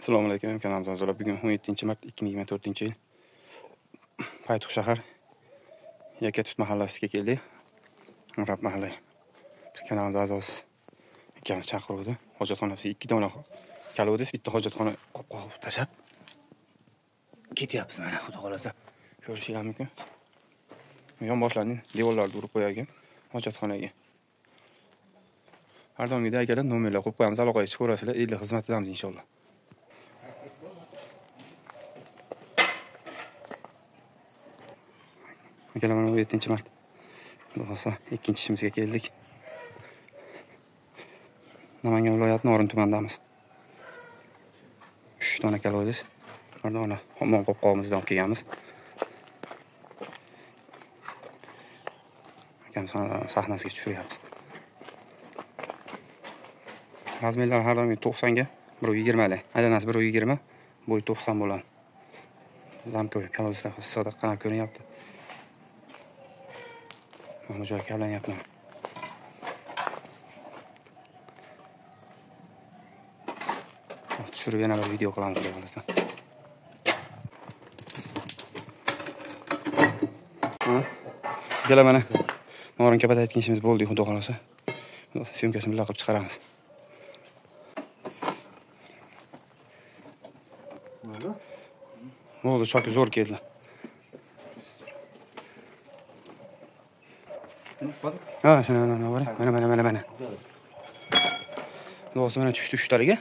Assalomu alaykum, kanalimizga a'zolar. Bugun 17-mart 2024-yil. Paytuq shahar Yakatut mahallasiga keldik. Rab mahalla kanalimiz a'zosi akamiz chaqiruvdi. Hojatxonasiga 2 dona kalvodis, bitta hojatxona qo'yib tashab ketyapmiz. Mana xudo xolasa ko'rishingiz mumkin. Yonboshlarning devorlarini urib qo'ygan hojatxonaga. Har doimgidek akalar nomerlar qo'yib qo'yamiz. Aloqaga chiqib ko'rasizlar. Iyli xizmat qilamiz inshaalloh. Akalar, mana 17-mart. Xudosa 2-ishimizga keldik. Namangan viloyati Norin tumanidamiz. 3 dona kalvodis, 1 dona xomon qopqog'imizdan kelganmiz. Akamiz sahnasiga tushiryapmiz. Razmerlar har doim 90 ga 120 lar. Aylanasi 120, bo'yi 90 bo'ladi. Zamko'y kalvodislar issiqda qanaq ko'rinyapti. Mana bu joyga kavlanyapman. Tushirib yana bir video qilamiz xudo xolasa. Gala mana Norin kapada aytgan ishimiz bo'ldi xudo xolasa. Syomkasini bilan qilib chiqaramiz. Bo'ldi, shoki zo'r keldi. Ha, sana bora. Mana. Do'stlar, mana tushdi 3 taliga.